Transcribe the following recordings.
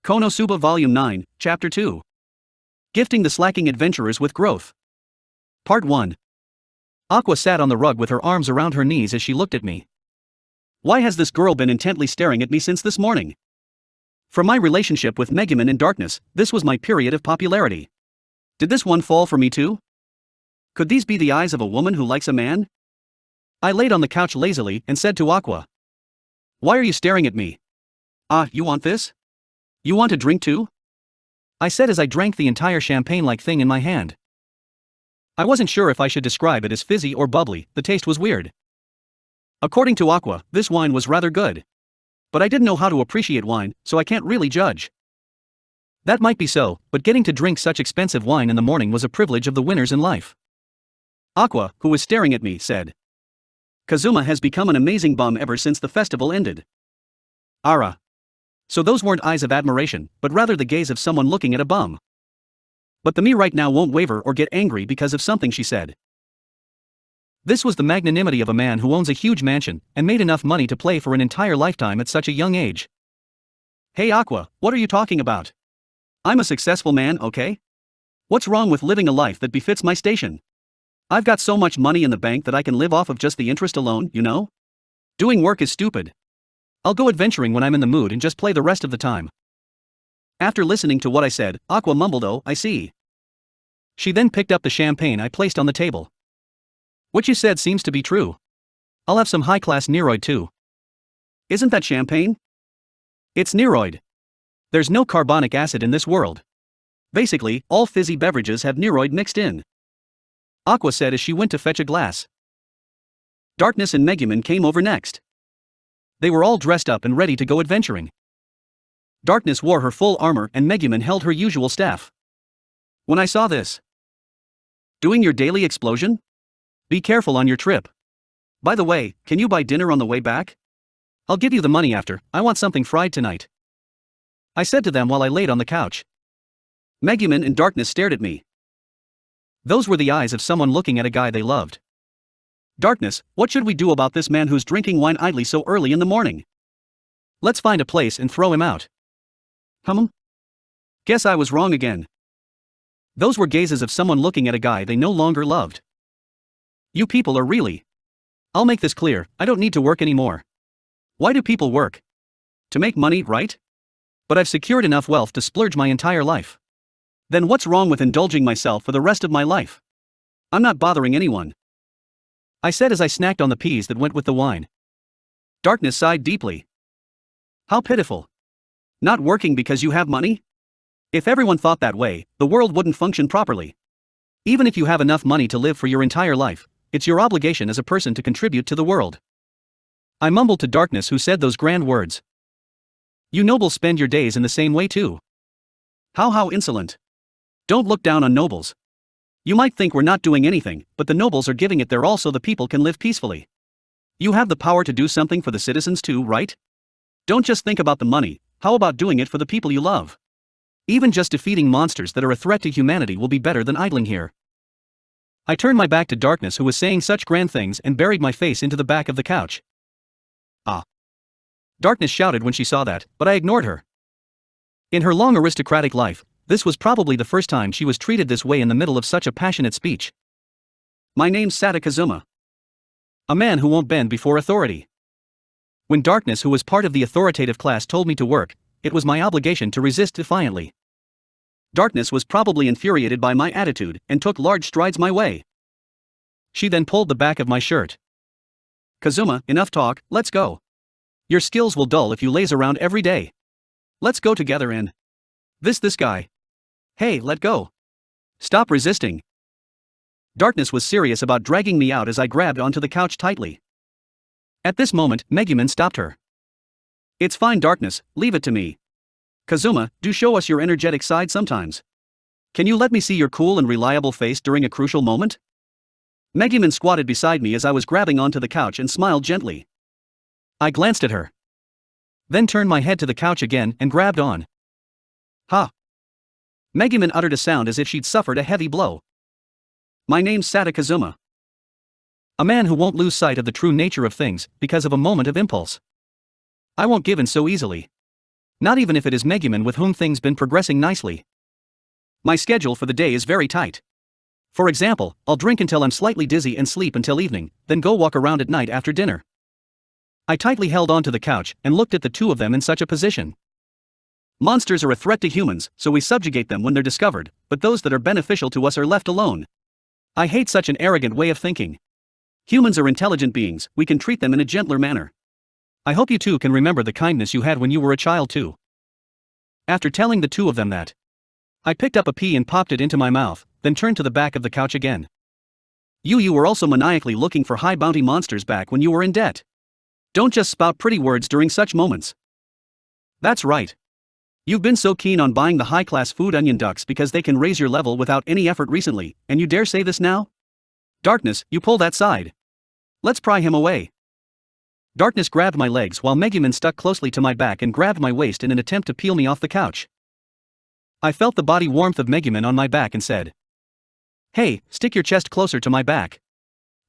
Konosuba Volume 9, Chapter 2. Gifting the Slacking Adventurers with Growth. Part 1. Aqua sat on the rug with her arms around her knees as she looked at me. Why has this girl been intently staring at me since this morning? From my relationship with Megumin in darkness, this was my period of popularity. Did this one fall for me too? Could these be the eyes of a woman who likes a man? I laid on the couch lazily and said to Aqua. Why are you staring at me? Ah, you want this? You want a drink too? I said as I drank the entire champagne-like thing in my hand. I wasn't sure if I should describe it as fizzy or bubbly, the taste was weird. According to Aqua, this wine was rather good. But I didn't know how to appreciate wine, so I can't really judge. That might be so, but getting to drink such expensive wine in the morning was a privilege of the winners in life. Aqua, who was staring at me, said. Kazuma has become an amazing bum ever since the festival ended. Ara. So those weren't eyes of admiration, but rather the gaze of someone looking at a bum. But the me right now won't waver or get angry because of something she said. This was the magnanimity of a man who owns a huge mansion and made enough money to play for an entire lifetime at such a young age. Hey Aqua, what are you talking about? I'm a successful man, okay? What's wrong with living a life that befits my station? I've got so much money in the bank that I can live off of just the interest alone, you know? Doing work is stupid. I'll go adventuring when I'm in the mood and just play the rest of the time. After listening to what I said, Aqua mumbled, "Oh, I see." She then picked up the champagne I placed on the table. What you said seems to be true. I'll have some high-class Neroid too. Isn't that champagne? It's Neroid. There's no carbonic acid in this world. Basically, all fizzy beverages have Neroid mixed in. Aqua said as she went to fetch a glass. Darkness and Megumin came over next. They were all dressed up and ready to go adventuring. Darkness wore her full armor and Megumin held her usual staff. When I saw this. Doing your daily explosion? Be careful on your trip. By the way, can you buy dinner on the way back? I'll give you the money after, I want something fried tonight. I said to them while I laid on the couch. Megumin and Darkness stared at me. Those were the eyes of someone looking at a guy they loved. Darkness, what should we do about this man who's drinking wine idly so early in the morning? Let's find a place and throw him out. Guess I was wrong again. Those were gazes of someone looking at a guy they no longer loved. You people are really. I'll make this clear, I don't need to work anymore. Why do people work? To make money, right? But I've secured enough wealth to splurge my entire life. Then what's wrong with indulging myself for the rest of my life? I'm not bothering anyone. I said as I snacked on the peas that went with the wine. Darkness sighed deeply. How pitiful. Not working because you have money? If everyone thought that way, the world wouldn't function properly. Even if you have enough money to live for your entire life, it's your obligation as a person to contribute to the world. I mumbled to Darkness who said those grand words. You nobles spend your days in the same way too. How insolent. Don't look down on nobles. You might think we're not doing anything, but the nobles are giving it their all so the people can live peacefully. You have the power to do something for the citizens too, right? Don't just think about the money, how about doing it for the people you love? Even just defeating monsters that are a threat to humanity will be better than idling here. I turned my back to Darkness who was saying such grand things and buried my face into the back of the couch. Ah! Darkness shouted when she saw that, but I ignored her. In her long aristocratic life, this was probably the first time she was treated this way in the middle of such a passionate speech. My name's Kazuma. A man who won't bend before authority. When Darkness, who was part of the authoritative class, told me to work, it was my obligation to resist defiantly. Darkness was probably infuriated by my attitude and took large strides my way. She then pulled the back of my shirt. Kazuma, enough talk, let's go. Your skills will dull if you laze around every day. Let's go together and... This guy. Hey, let go. Stop resisting. Darkness was serious about dragging me out as I grabbed onto the couch tightly. At this moment, Megumin stopped her. It's fine, Darkness, leave it to me. Kazuma, do show us your energetic side sometimes. Can you let me see your cool and reliable face during a crucial moment? Megumin squatted beside me as I was grabbing onto the couch and smiled gently. I glanced at her. Then turned my head to the couch again and grabbed on. Ha! Megumin uttered a sound as if she'd suffered a heavy blow. My name's Kazuma. A man who won't lose sight of the true nature of things because of a moment of impulse. I won't give in so easily. Not even if it is Megumin with whom things been progressing nicely. My schedule for the day is very tight. For example, I'll drink until I'm slightly dizzy and sleep until evening, then go walk around at night after dinner. I tightly held onto the couch and looked at the two of them in such a position. Monsters are a threat to humans, so we subjugate them when they're discovered, but those that are beneficial to us are left alone. I hate such an arrogant way of thinking. Humans are intelligent beings, we can treat them in a gentler manner. I hope you two can remember the kindness you had when you were a child too. After telling the two of them that, I picked up a pea and popped it into my mouth, then turned to the back of the couch again. You were also maniacally looking for high bounty monsters back when you were in debt. Don't just spout pretty words during such moments. That's right. You've been so keen on buying the high-class food onion ducks because they can raise your level without any effort recently, and you dare say this now? Darkness, you pull that side. Let's pry him away. Darkness grabbed my legs while Megumin stuck closely to my back and grabbed my waist in an attempt to peel me off the couch. I felt the body warmth of Megumin on my back and said, "Hey, stick your chest closer to my back.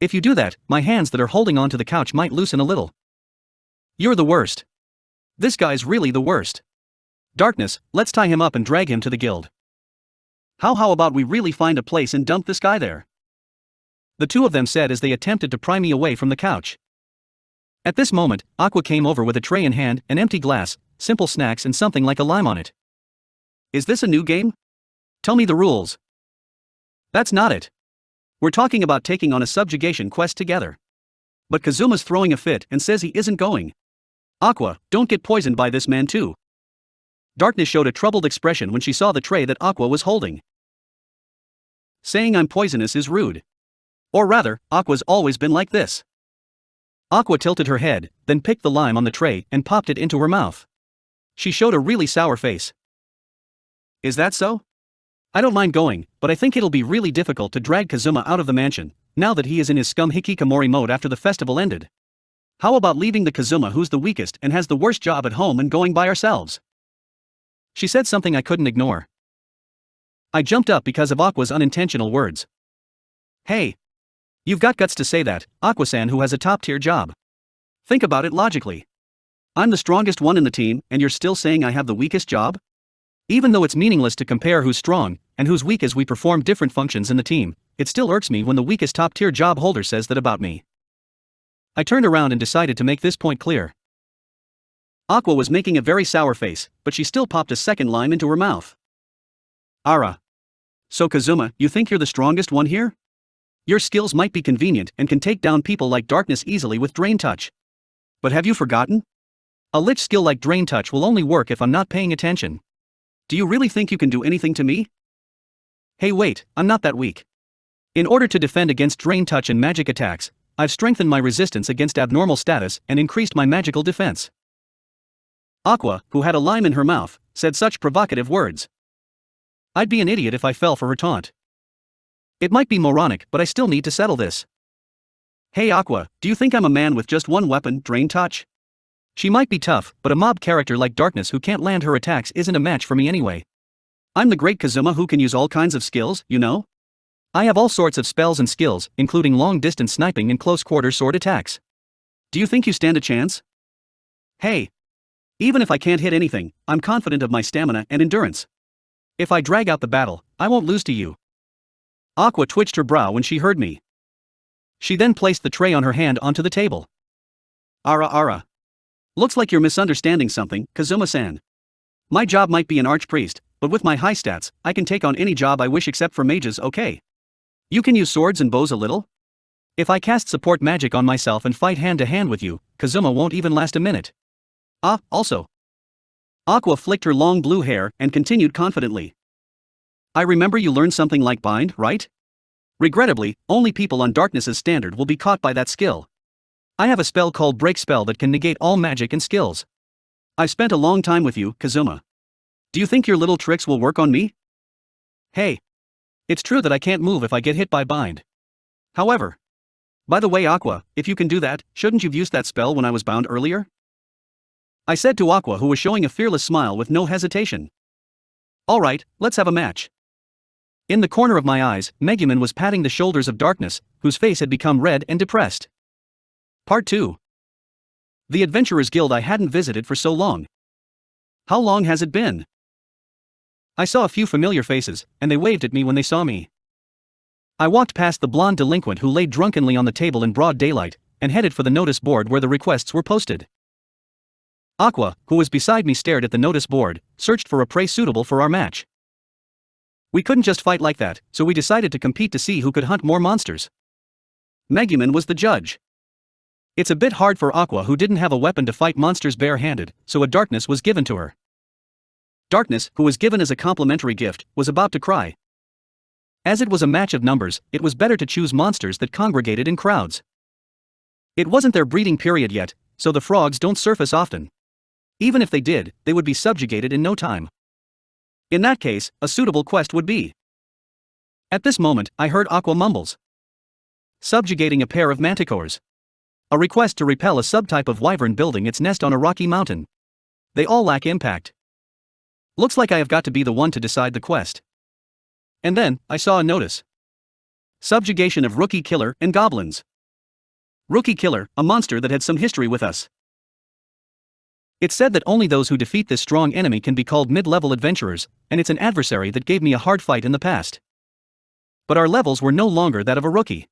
If you do that, my hands that are holding onto the couch might loosen a little." You're the worst. This guy's really the worst. Darkness, let's tie him up and drag him to the guild. How about we really find a place and dump this guy there? The two of them said as they attempted to pry me away from the couch. At this moment, Aqua came over with a tray in hand, an empty glass, simple snacks and something like a lime on it. Is this a new game? Tell me the rules. That's not it. We're talking about taking on a subjugation quest together. But Kazuma's throwing a fit and says he isn't going. Aqua, don't get poisoned by this man too. Darkness showed a troubled expression when she saw the tray that Aqua was holding. Saying I'm poisonous is rude. Or rather, Aqua's always been like this. Aqua tilted her head, then picked the lime on the tray and popped it into her mouth. She showed a really sour face. Is that so? I don't mind going, but I think it'll be really difficult to drag Kazuma out of the mansion, now that he is in his scum hikikomori mode after the festival ended. How about leaving the Kazuma who's the weakest and has the worst job at home and going by ourselves? She said something I couldn't ignore. I jumped up because of Aqua's unintentional words. Hey! You've got guts to say that, Aqua-san who has a top-tier job. Think about it logically. I'm the strongest one in the team, and you're still saying I have the weakest job? Even though it's meaningless to compare who's strong and who's weak as we perform different functions in the team, it still irks me when the weakest top-tier job holder says that about me. I turned around and decided to make this point clear. Aqua was making a very sour face, but she still popped a second lime into her mouth. Ara. So Kazuma, you think you're the strongest one here? Your skills might be convenient and can take down people like Darkness easily with Drain Touch. But have you forgotten? A lich skill like Drain Touch will only work if I'm not paying attention. Do you really think you can do anything to me? Hey wait, I'm not that weak. In order to defend against Drain Touch and magic attacks, I've strengthened my resistance against abnormal status and increased my magical defense. Aqua, who had a lime in her mouth, said such provocative words. I'd be an idiot if I fell for her taunt. It might be moronic, but I still need to settle this. Hey Aqua, do you think I'm a man with just one weapon, Drain Touch? She might be tough, but a mob character like Darkness who can't land her attacks isn't a match for me anyway. I'm the great Kazuma who can use all kinds of skills, you know? I have all sorts of spells and skills, including long-distance sniping and close-quarter sword attacks. Do you think you stand a chance? Hey! Even if I can't hit anything, I'm confident of my stamina and endurance. If I drag out the battle, I won't lose to you. Aqua twitched her brow when she heard me. She then placed the tray on her hand onto the table. Ara. Looks like you're misunderstanding something, Kazuma-san. My job might be an archpriest, but with my high stats, I can take on any job I wish except for mages, okay? You can use swords and bows a little? If I cast support magic on myself and fight hand-to-hand with you, Kazuma won't even last a minute. Also. Aqua flicked her long blue hair and continued confidently. I remember you learned something like Bind, right? Regrettably, only people on Darkness's standard will be caught by that skill. I have a spell called Break Spell that can negate all magic and skills. I've spent a long time with you, Kazuma. Do you think your little tricks will work on me? Hey. It's true that I can't move if I get hit by Bind. However. By the way Aqua, if you can do that, shouldn't you've used that spell when I was bound earlier? I said to Aqua who was showing a fearless smile with no hesitation. Alright, let's have a match. In the corner of my eyes, Megumin was patting the shoulders of Darkness, whose face had become red and depressed. Part 2. The Adventurers Guild I hadn't visited for so long. How long has it been? I saw a few familiar faces, and they waved at me when they saw me. I walked past the blonde delinquent who lay drunkenly on the table in broad daylight, and headed for the notice board where the requests were posted. Aqua, who was beside me, stared at the notice board, searched for a prey suitable for our match. We couldn't just fight like that, so we decided to compete to see who could hunt more monsters. Megumin was the judge. It's a bit hard for Aqua, who didn't have a weapon to fight monsters bare-handed, so a darkness was given to her. Darkness, who was given as a complimentary gift, was about to cry. As it was a match of numbers, it was better to choose monsters that congregated in crowds. It wasn't their breeding period yet, so the frogs don't surface often. Even if they did, they would be subjugated in no time. In that case, a suitable quest would be. At this moment, I heard Aqua mumbles. Subjugating a pair of manticores. A request to repel a subtype of wyvern building its nest on a rocky mountain. They all lack impact. Looks like I have got to be the one to decide the quest. And then, I saw a notice. Subjugation of Rookie Killer and Goblins. Rookie Killer, a monster that had some history with us. It said that only those who defeat this strong enemy can be called mid-level adventurers, and it's an adversary that gave me a hard fight in the past. But our levels were no longer that of a rookie.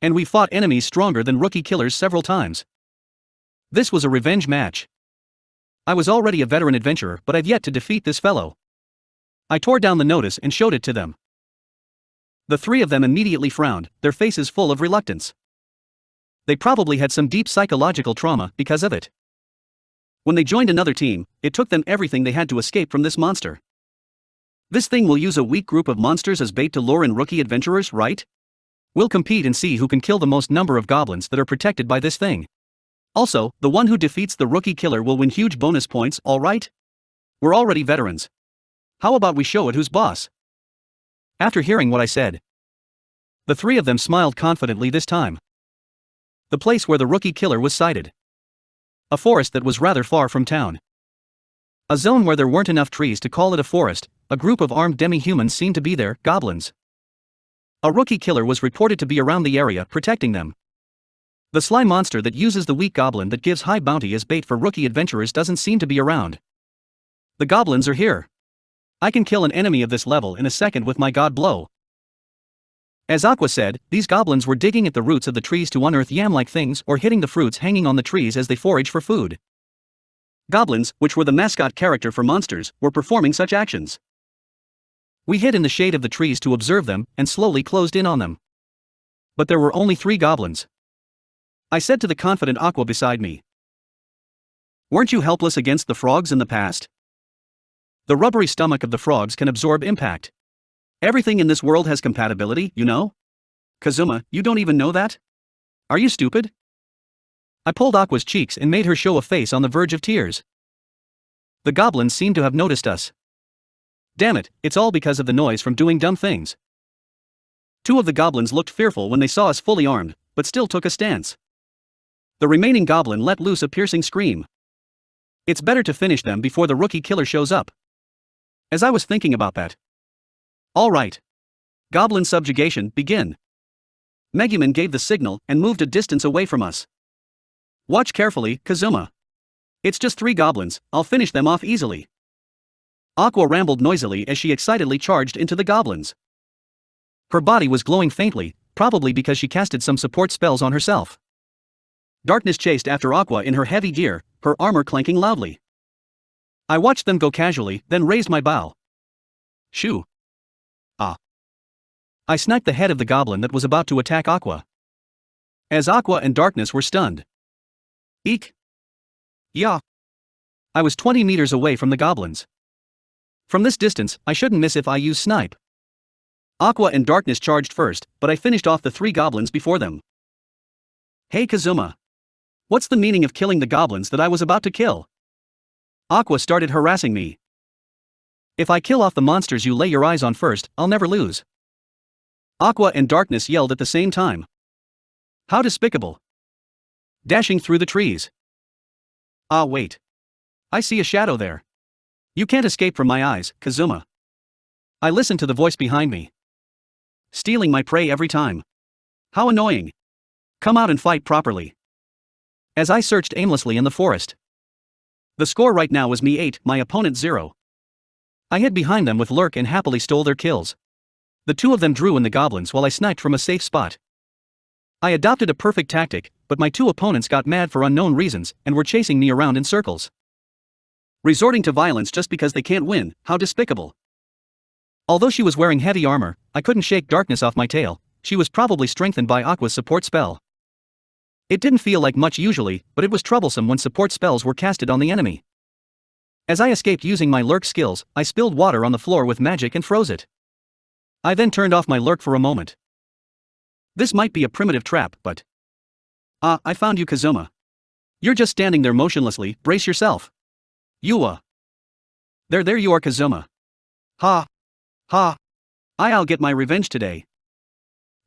And we fought enemies stronger than Rookie Killers several times. This was a revenge match. I was already a veteran adventurer, but I've yet to defeat this fellow. I tore down the notice and showed it to them. The three of them immediately frowned, their faces full of reluctance. They probably had some deep psychological trauma because of it. When they joined another team, it took them everything they had to escape from this monster. This thing will use a weak group of monsters as bait to lure in rookie adventurers, right? We'll compete and see who can kill the most number of goblins that are protected by this thing. Also, the one who defeats the Rookie Killer will win huge bonus points, alright? We're already veterans. How about we show it who's boss? After hearing what I said, the three of them smiled confidently this time. The place where the Rookie Killer was sighted. A forest that was rather far from town. A zone where there weren't enough trees to call it a forest. A group of armed demi-humans seemed to be there, goblins. A Rookie Killer was reported to be around the area protecting them. The sly monster that uses the weak goblin that gives high bounty as bait for rookie adventurers doesn't seem to be around. The goblins are here. I can kill an enemy of this level in a second with my god blow. As Aqua said, these goblins were digging at the roots of the trees to unearth yam-like things or hitting the fruits hanging on the trees as they forage for food. Goblins, which were the mascot character for monsters, were performing such actions. We hid in the shade of the trees to observe them and slowly closed in on them. But there were only 3 goblins. I said to the confident Aqua beside me. Weren't you helpless against the frogs in the past? The rubbery stomach of the frogs can absorb impact. Everything in this world has compatibility, you know? Kazuma, you don't even know that? Are you stupid? I pulled Aqua's cheeks and made her show a face on the verge of tears. The goblins seemed to have noticed us. Damn it, it's all because of the noise from doing dumb things. 2 of the goblins looked fearful when they saw us fully armed, but still took a stance. The remaining goblin let loose a piercing scream. It's better to finish them before the Rookie Killer shows up. As I was thinking about that. All right. Goblin subjugation, begin. Megumin gave the signal and moved a distance away from us. Watch carefully, Kazuma. It's just 3 goblins, I'll finish them off easily. Aqua rambled noisily as she excitedly charged into the goblins. Her body was glowing faintly, probably because she casted some support spells on herself. Darkness chased after Aqua in her heavy gear, her armor clanking loudly. I watched them go casually, then raised my bow. Shoo. Ah. I sniped the head of the goblin that was about to attack Aqua. As Aqua and Darkness were stunned. Eek. Yeah. I was 20 meters away from the goblins. From this distance, I shouldn't miss if I use snipe. Aqua and Darkness charged first, but I finished off the 3 goblins before them. Hey Kazuma. What's the meaning of killing the goblins that I was about to kill? Aqua started harassing me. If I kill off the monsters you lay your eyes on first, I'll never lose. Aqua and Darkness yelled at the same time. How despicable. Dashing through the trees. Ah wait. I see a shadow there. You can't escape from my eyes, Kazuma. I listened to the voice behind me. Stealing my prey every time. How annoying. Come out and fight properly. As I searched aimlessly in the forest. The score right now is me 8, my opponent 0. I hid behind them with Lurk and happily stole their kills. The two of them drew in the goblins while I sniped from a safe spot. I adopted a perfect tactic, but my two opponents got mad for unknown reasons and were chasing me around in circles. Resorting to violence just because they can't win, how despicable. Although she was wearing heavy armor, I couldn't shake darkness off my tail. She was probably strengthened by Aqua's support spell. It didn't feel like much usually, but it was troublesome when support spells were casted on the enemy. As I escaped using my Lurk skills, I spilled water on the floor with magic and froze it. I then turned off my Lurk for a moment. This might be a primitive trap, but... I found you, Kazuma. You're just standing there motionlessly, brace yourself. There you are, Kazuma. Ha. Ha. I'll get my revenge today.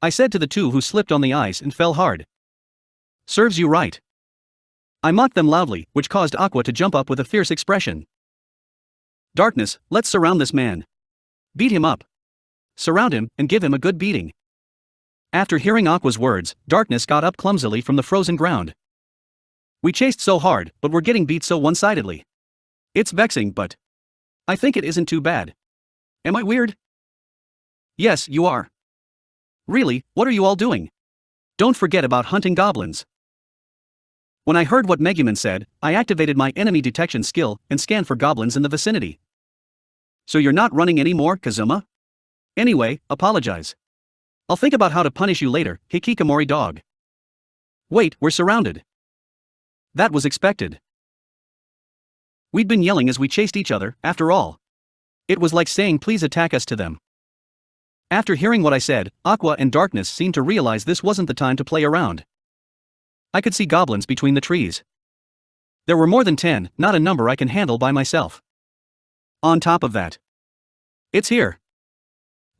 I said to the two who slipped on the ice and fell hard. Serves you right. I mocked them loudly, which caused Aqua to jump up with a fierce expression. Darkness, let's surround this man. Beat him up. Surround him, and give him a good beating. After hearing Aqua's words, Darkness got up clumsily from the frozen ground. We chased so hard, but we're getting beat so one-sidedly. It's vexing, but... I think it isn't too bad. Am I weird? Yes, you are. Really, what are you all doing? Don't forget about hunting goblins. When I heard what Megumin said, I activated my enemy detection skill and scanned for goblins in the vicinity. So you're not running anymore, Kazuma? Anyway, apologize. I'll think about how to punish you later, Hikikomori dog. Wait, we're surrounded. That was expected. We'd been yelling as we chased each other, after all. It was like saying please attack us to them. After hearing what I said, Aqua and Darkness seemed to realize this wasn't the time to play around. I could see goblins between the trees. There were more than 10, not a number I can handle by myself. On top of that, it's here.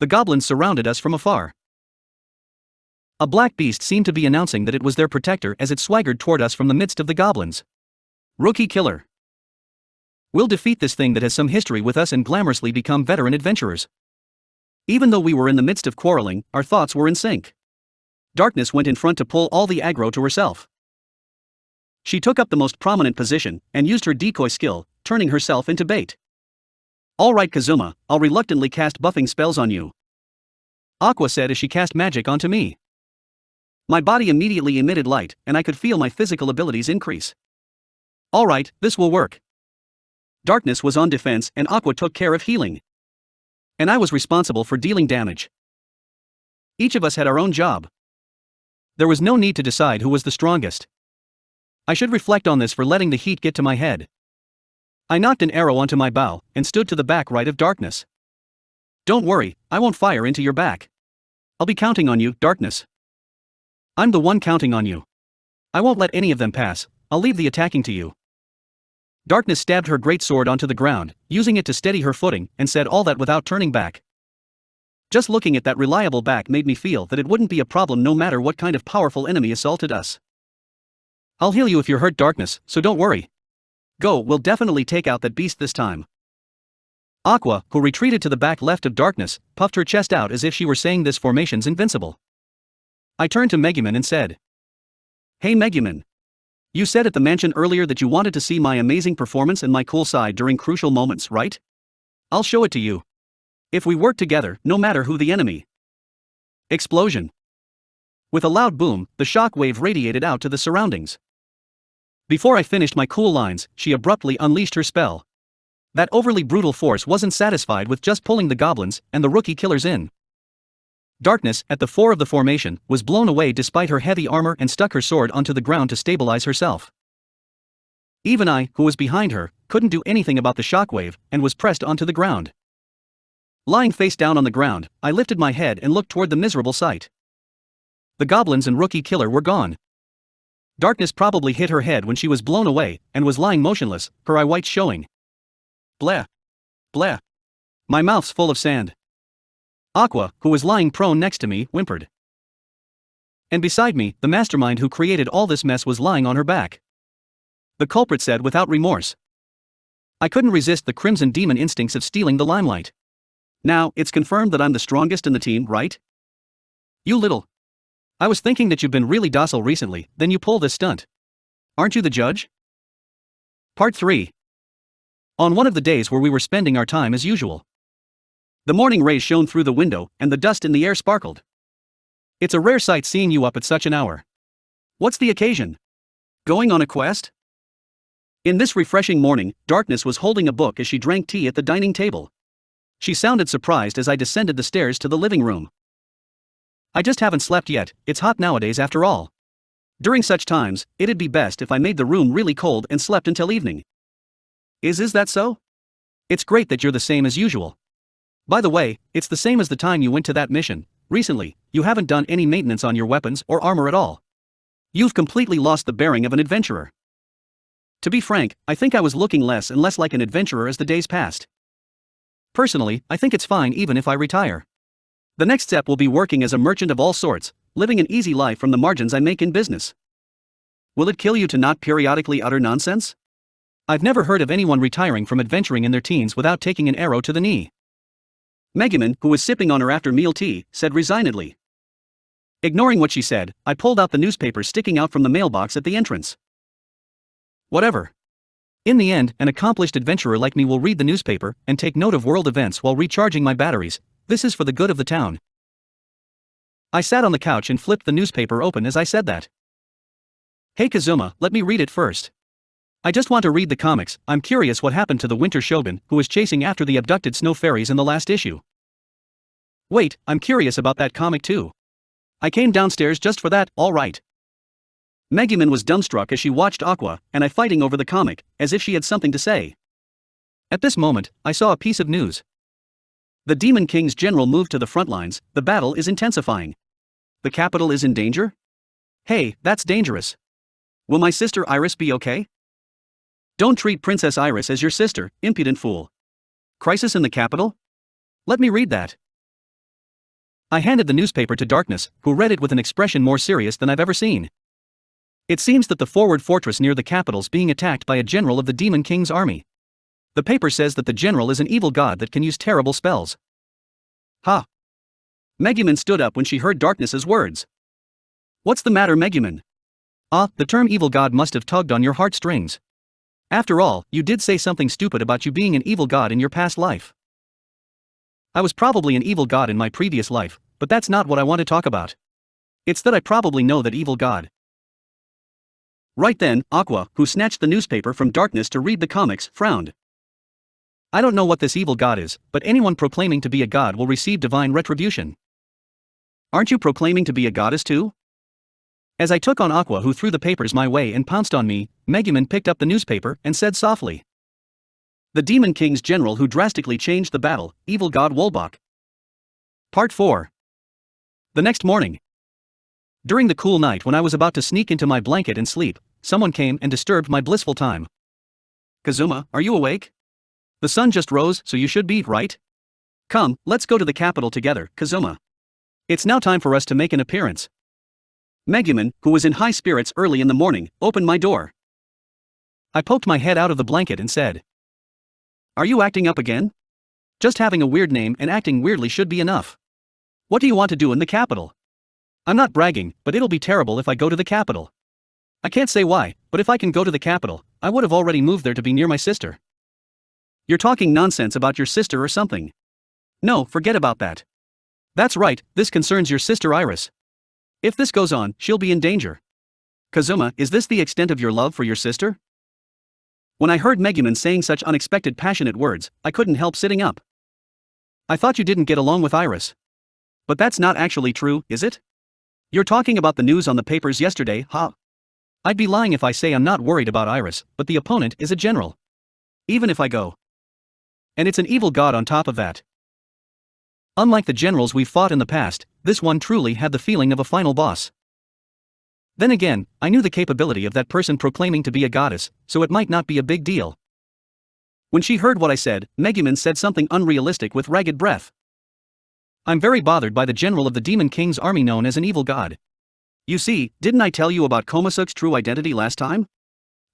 The goblins surrounded us from afar. A black beast seemed to be announcing that it was their protector as it swaggered toward us from the midst of the goblins. Rookie killer. We'll defeat this thing that has some history with us and glamorously become veteran adventurers. Even though we were in the midst of quarreling, our thoughts were in sync. Darkness went in front to pull all the aggro to herself. She took up the most prominent position and used her decoy skill, turning herself into bait. Alright, Kazuma, I'll reluctantly cast buffing spells on you. Aqua said as she cast magic onto me. My body immediately emitted light, and I could feel my physical abilities increase. Alright, this will work. Darkness was on defense and Aqua took care of healing. And I was responsible for dealing damage. Each of us had our own job. There was no need to decide who was the strongest. I should reflect on this for letting the heat get to my head. I knocked an arrow onto my bow and stood to the back right of Darkness. Don't worry, I won't fire into your back. I'll be counting on you, Darkness. I'm the one counting on you. I won't let any of them pass, I'll leave the attacking to you. Darkness stabbed her great sword onto the ground, using it to steady her footing, and said all that without turning back. Just looking at that reliable back made me feel that it wouldn't be a problem no matter what kind of powerful enemy assaulted us. I'll heal you if you're hurt, Darkness, so don't worry. Go, we'll definitely take out that beast this time. Aqua, who retreated to the back left of Darkness, puffed her chest out as if she were saying this formation's invincible. I turned to Megumin and said, Hey Megumin. You said at the mansion earlier that you wanted to see my amazing performance and my cool side during crucial moments, right? I'll show it to you. If we work together, no matter who the enemy. Explosion. With a loud boom, the shock wave radiated out to the surroundings. Before I finished my cool lines, she abruptly unleashed her spell. That overly brutal force wasn't satisfied with just pulling the goblins and the rookie killers in. Darkness, at the fore of the formation, was blown away despite her heavy armor and stuck her sword onto the ground to stabilize herself. Even I, who was behind her, couldn't do anything about the shockwave and was pressed onto the ground. Lying face down on the ground, I lifted my head and looked toward the miserable sight. The goblins and rookie killer were gone. Darkness probably hit her head when she was blown away and was lying motionless, her eye whites showing. Bleh. Bleh. My mouth's full of sand. Aqua, who was lying prone next to me, whimpered. And beside me, the mastermind who created all this mess was lying on her back. The culprit said without remorse. I couldn't resist the crimson demon instincts of stealing the limelight. Now, it's confirmed that I'm the strongest in the team, right? You little. I was thinking that you've been really docile recently, then you pull this stunt. Aren't you the judge? Part 3. On one of the days where we were spending our time as usual. The morning rays shone through the window, and the dust in the air sparkled. It's a rare sight seeing you up at such an hour. What's the occasion? Going on a quest? In this refreshing morning, Darkness was holding a book as she drank tea at the dining table. She sounded surprised as I descended the stairs to the living room. I just haven't slept yet, it's hot nowadays after all. During such times, it'd be best if I made the room really cold and slept until evening. Is that so? It's great that you're the same as usual. By the way, it's the same as the time you went to that mission. Recently, you haven't done any maintenance on your weapons or armor at all. You've completely lost the bearing of an adventurer. To be frank, I think I was looking less and less like an adventurer as the days passed. Personally, I think it's fine even if I retire. The next step will be working as a merchant of all sorts, living an easy life from the margins I make in business. Will it kill you to not periodically utter nonsense? I've never heard of anyone retiring from adventuring in their teens without taking an arrow to the knee. Megumin, who was sipping on her after-meal tea, said resignedly. Ignoring what she said, I pulled out the newspaper sticking out from the mailbox at the entrance. Whatever. In the end, an accomplished adventurer like me will read the newspaper and take note of world events while recharging my batteries. This is for the good of the town. I sat on the couch and flipped the newspaper open as I said that. Hey Kazuma, let me read it first. I just want to read the comics. I'm curious what happened to the Winter Shogun who was chasing after the abducted snow fairies in the last issue. Wait, I'm curious about that comic too. I came downstairs just for that, alright. Megumin was dumbstruck as she watched Aqua and I fighting over the comic, as if she had something to say. At this moment, I saw a piece of news. The Demon King's general moved to the front lines, the battle is intensifying. The capital is in danger? Hey, that's dangerous. Will my sister Iris be okay? Don't treat Princess Iris as your sister, impudent fool. Crisis in the capital? Let me read that. I handed the newspaper to Darkness, who read it with an expression more serious than I've ever seen. It seems that the forward fortress near the capital's being attacked by a general of the Demon King's army. The paper says that the general is an evil god that can use terrible spells. Ha! Megumin stood up when she heard Darkness's words. What's the matter, Megumin? Ah, the term evil god must have tugged on your heartstrings. After all, you did say something stupid about you being an evil god in your past life. I was probably an evil god in my previous life, but that's not what I want to talk about. It's that I probably know that evil god. Right then, Aqua, who snatched the newspaper from Darkness to read the comics, frowned. I don't know what this evil god is, but anyone proclaiming to be a god will receive divine retribution. Aren't you proclaiming to be a goddess too? As I took on Aqua, who threw the papers my way and pounced on me, Megumin picked up the newspaper and said softly. The Demon King's general who drastically changed the battle, evil god Wolbach. Part 4. The next morning. During the cool night when I was about to sneak into my blanket and sleep, someone came and disturbed my blissful time. Kazuma, are you awake? The sun just rose, so you should be, right? Come, let's go to the capital together, Kazuma. It's now time for us to make an appearance. Megumin, who was in high spirits early in the morning, opened my door. I poked my head out of the blanket and said, Are you acting up again? Just having a weird name and acting weirdly should be enough. What do you want to do in the capital? I'm not bragging, but it'll be terrible if I go to the capital. I can't say why, but if I can go to the capital, I would have already moved there to be near my sister. You're talking nonsense about your sister or something. No, forget about that. That's right, this concerns your sister Iris. If this goes on, she'll be in danger. Kazuma, is this the extent of your love for your sister? When I heard Megumin saying such unexpected passionate words, I couldn't help sitting up. I thought you didn't get along with Iris. But that's not actually true, is it? You're talking about the news on the papers yesterday, huh? I'd be lying if I say I'm not worried about Iris, but the opponent is a general. Even if I go. And it's an evil god on top of that. Unlike the generals we've fought in the past, this one truly had the feeling of a final boss. Then again, I knew the capability of that person proclaiming to be a goddess, so it might not be a big deal. When she heard what I said, Megumin said something unrealistic with ragged breath. I'm very bothered by the general of the Demon King's army known as an evil god. You see, didn't I tell you about Konosuba's true identity last time?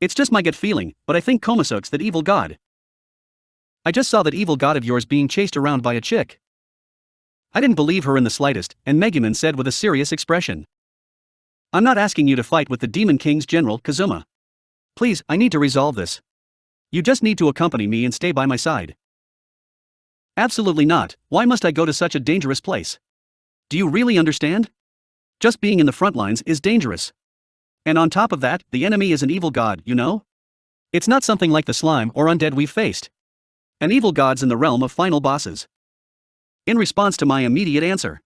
It's just my gut feeling, but I think Konosuba's that evil god. I just saw that evil god of yours being chased around by a chick. I didn't believe her in the slightest, and Megumin said with a serious expression. I'm not asking you to fight with the Demon King's general, Kazuma. Please, I need to resolve this. You just need to accompany me and stay by my side. Absolutely not, why must I go to such a dangerous place? Do you really understand? Just being in the front lines is dangerous. And on top of that, the enemy is an evil god, you know? It's not something like the slime or undead we've faced. An evil god's in the realm of final bosses. In response to my immediate answer.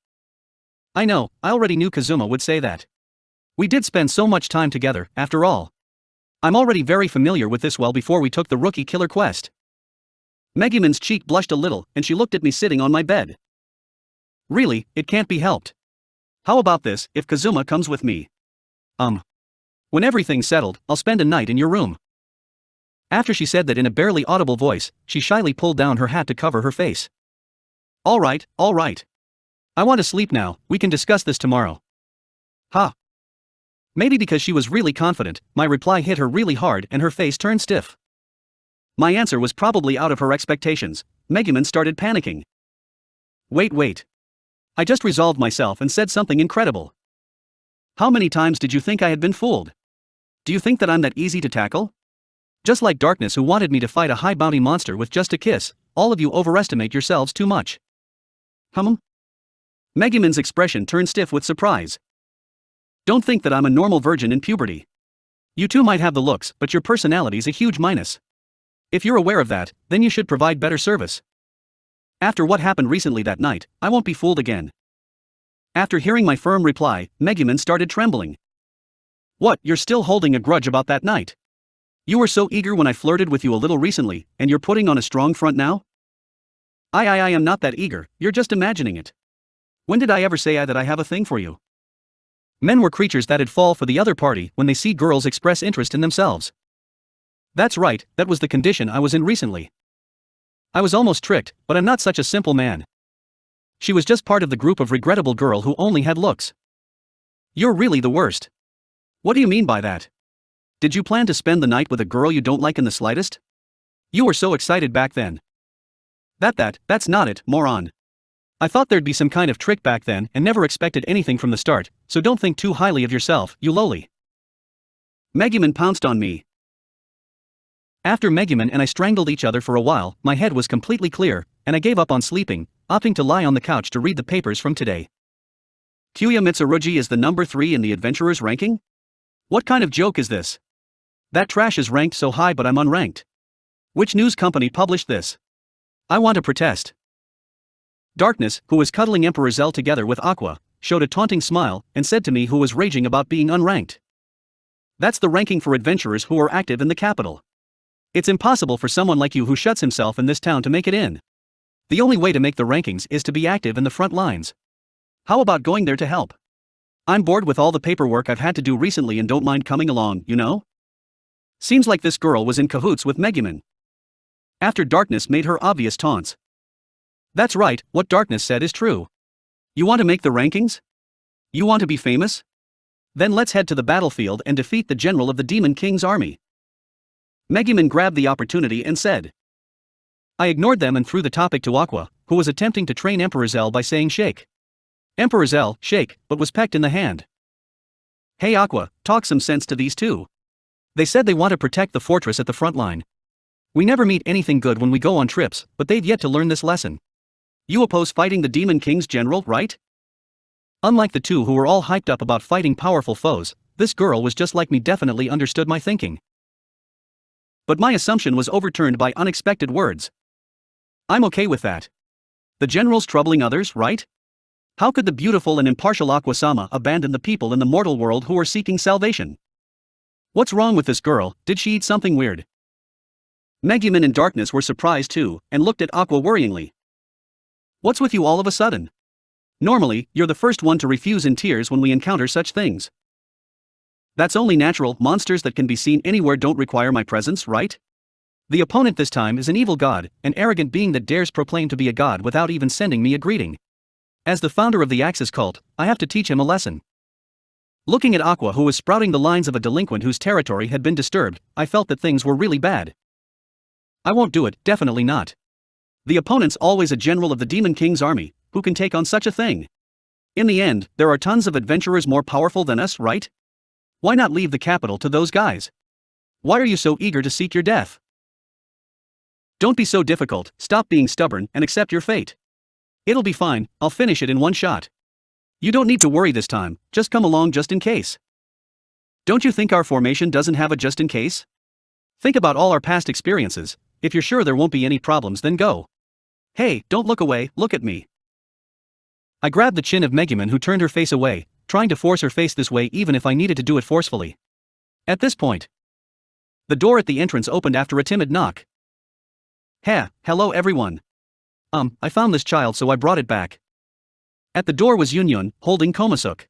I know, I already knew Kazuma would say that. We did spend so much time together, after all. I'm already very familiar with this well before we took the rookie killer quest. Megumin's cheek blushed a little, and she looked at me sitting on my bed. Really, it can't be helped. How about this, if Kazuma comes with me? When everything's settled, I'll spend a night in your room. After she said that in a barely audible voice, she shyly pulled down her hat to cover her face. All right. I want to sleep now, we can discuss this tomorrow. Ha. Maybe because she was really confident, my reply hit her really hard and her face turned stiff. My answer was probably out of her expectations. Megumin started panicking. Wait. I just resolved myself and said something incredible. How many times did you think I had been fooled? Do you think that I'm that easy to tackle? Just like Darkness, who wanted me to fight a high bounty monster with just a kiss, all of you overestimate yourselves too much. Megumin's expression turned stiff with surprise. Don't think that I'm a normal virgin in puberty. You two might have the looks, but your personality's a huge minus. If you're aware of that, then you should provide better service. After what happened recently that night, I won't be fooled again. After hearing my firm reply, Megumin started trembling. What, you're still holding a grudge about that night? You were so eager when I flirted with you a little recently, and you're putting on a strong front now? I am not that eager, you're just imagining it. When did I ever say that I have a thing for you? Men were creatures that'd fall for the other party when they see girls express interest in themselves. That's right, that was the condition I was in recently. I was almost tricked, but I'm not such a simple man. She was just part of the group of regrettable girl who only had looks. You're really the worst. What do you mean by that? Did you plan to spend the night with a girl you don't like in the slightest? You were so excited back then. That's not it, moron. I thought there'd be some kind of trick back then and never expected anything from the start, so don't think too highly of yourself, you lowly. Megumin pounced on me. After Megumin and I strangled each other for a while, my head was completely clear, and I gave up on sleeping, opting to lie on the couch to read the papers from today. Kyuya Mitsurugi is the number 3 in the adventurers ranking? What kind of joke is this? That trash is ranked so high but I'm unranked. Which news company published this? I want to protest. Darkness, who was cuddling Emperor Zell together with Aqua, showed a taunting smile and said to me who was raging about being unranked. That's the ranking for adventurers who are active in the capital. It's impossible for someone like you who shuts himself in this town to make it in. The only way to make the rankings is to be active in the front lines. How about going there to help? I'm bored with all the paperwork I've had to do recently and don't mind coming along, you know? Seems like this girl was in cahoots with Megumin. After Darkness made her obvious taunts. That's right, what Darkness said is true. You want to make the rankings? You want to be famous? Then let's head to the battlefield and defeat the general of the Demon King's army. Megumin grabbed the opportunity and said. I ignored them and threw the topic to Aqua, who was attempting to train Emperor Zell by saying shake. Emperor Zell, shake, but was pecked in the hand. Hey Aqua, talk some sense to these two. They said they want to protect the fortress at the front line. We never meet anything good when we go on trips, but they've yet to learn this lesson. You oppose fighting the Demon King's general, right? Unlike the two who were all hyped up about fighting powerful foes, this girl was just like me, definitely understood my thinking. But my assumption was overturned by unexpected words. I'm okay with that. The general's troubling others, right? How could the beautiful and impartial Aqua-sama abandon the people in the mortal world who are seeking salvation? What's wrong with this girl, did she eat something weird? Megumin and Darkness were surprised too, and looked at Aqua worryingly. What's with you all of a sudden? Normally, you're the first one to refuse in tears when we encounter such things. That's only natural, monsters that can be seen anywhere don't require my presence, right? The opponent this time is an evil god, an arrogant being that dares proclaim to be a god without even sending me a greeting. As the founder of the Axis cult, I have to teach him a lesson. Looking at Aqua, who was sprouting the lines of a delinquent whose territory had been disturbed, I felt that things were really bad. I won't do it, definitely not. The opponent's always a general of the Demon King's army, who can take on such a thing? In the end, there are tons of adventurers more powerful than us, right? Why not leave the capital to those guys? Why are you so eager to seek your death? Don't be so difficult, stop being stubborn and accept your fate. It'll be fine, I'll finish it in one shot. You don't need to worry this time, just come along just in case. Don't you think our formation doesn't have a just in case? Think about all our past experiences. If you're sure there won't be any problems, then go. Hey, don't look away, look at me. I grabbed the chin of Megumin, who turned her face away, trying to force her face this way even if I needed to do it forcefully. At this point, the door at the entrance opened after a timid knock. Hello everyone. I found this child so I brought it back. At the door was Yunyun, holding Komasuk.